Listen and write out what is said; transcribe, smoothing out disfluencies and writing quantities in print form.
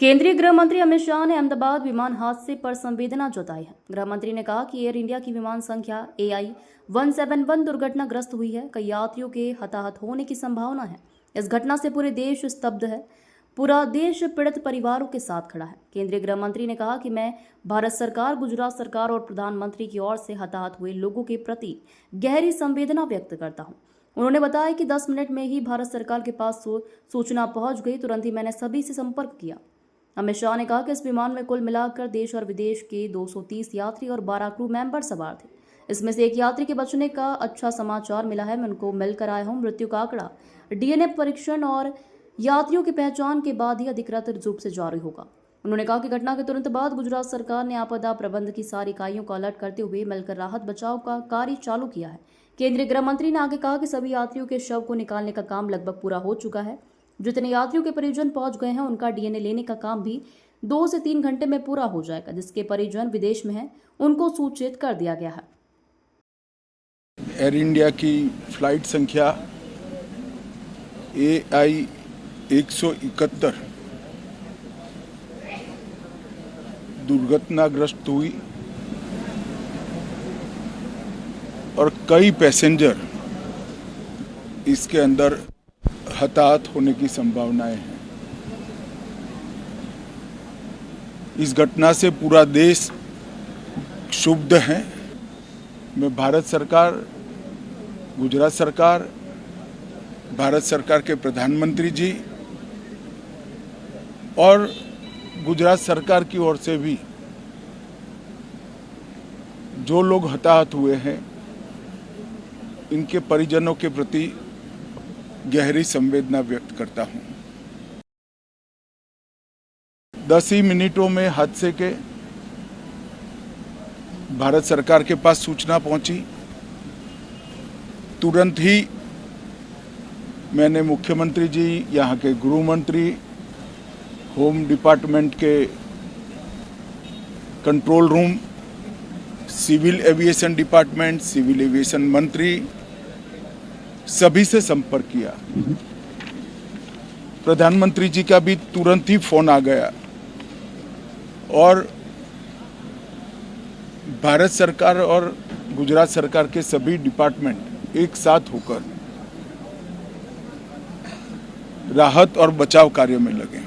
केंद्रीय गृह मंत्री अमित शाह ने अहमदाबाद विमान हादसे पर संवेदना जताई है। गृह मंत्री ने कहा कि एयर इंडिया की विमान संख्या AI 171 दुर्घटनाग्रस्त हुई है। कई यात्रियों के हताहत होने की संभावना है। इस घटना से पूरे देश स्तब्ध है। पूरा देश पीड़ित परिवारों के साथ खड़ा है। केंद्रीय गृह मंत्री ने कहा कि मैं भारत सरकार, गुजरात सरकार और प्रधानमंत्री की ओर से हताहत हुए लोगों के प्रति गहरी संवेदना व्यक्त करता हूँ। उन्होंने बताया कि 10 मिनट में ही भारत सरकार के पास सूचना पहुंच गई। तुरंत ही मैंने सभी से संपर्क किया। अमित शाह ने कहा कि इस विमान में कुल मिलाकर देश और विदेश के 230 यात्री और 12 क्रू मेंबर सवार थे। इसमें से एक यात्री के बचने का अच्छा समाचार मिला है। मैं उनको मिलकर आया हूं। मृत्यु का आंकड़ा DNA परीक्षण और यात्रियों की पहचान के बाद ही अधिकृत रूप से जारी होगा। उन्होंने कहा कि घटना के तुरंत बाद गुजरात सरकार ने आपदा प्रबंधन की सारी इकाइयों को अलर्ट करते हुए मिलकर राहत बचाव का कार्य चालू किया है। केंद्रीय गृह मंत्री ने आगे कहा कि सभी यात्रियों के शव को निकालने का काम लगभग पूरा हो चुका है। जितने यात्रियों के परिजन पहुंच गए हैं उनका DNA लेने का काम भी 2 से 3 घंटे में पूरा हो जाएगा। जिसके परिजन विदेश में हैं उनको सूचित कर दिया गया है। एयर इंडिया की फ्लाइट संख्या AI 171 दुर्घटनाग्रस्त हुई और कई पैसेंजर इसके अंदर हताहत होने की संभावनाएं हैं। इस घटना से पूरा देश क्षुब्ध है। मैं भारत सरकार, गुजरात सरकार, भारत सरकार के प्रधानमंत्री जी और गुजरात सरकार की ओर से भी जो लोग हताहत हुए हैं इनके परिजनों के प्रति गहरी संवेदना व्यक्त करता हूं। 10 ही मिनटों में हादसे के भारत सरकार के पास सूचना पहुंची। तुरंत ही मैंने मुख्यमंत्री जी, यहाँ के गृह मंत्री, होम डिपार्टमेंट के control room, civil aviation department, civil aviation मंत्री, सभी से संपर्क किया। प्रधानमंत्री जी का भी तुरंत ही फोन आ गया और भारत सरकार और गुजरात सरकार के सभी डिपार्टमेंट एक साथ होकर राहत और बचाव कार्य में लगे।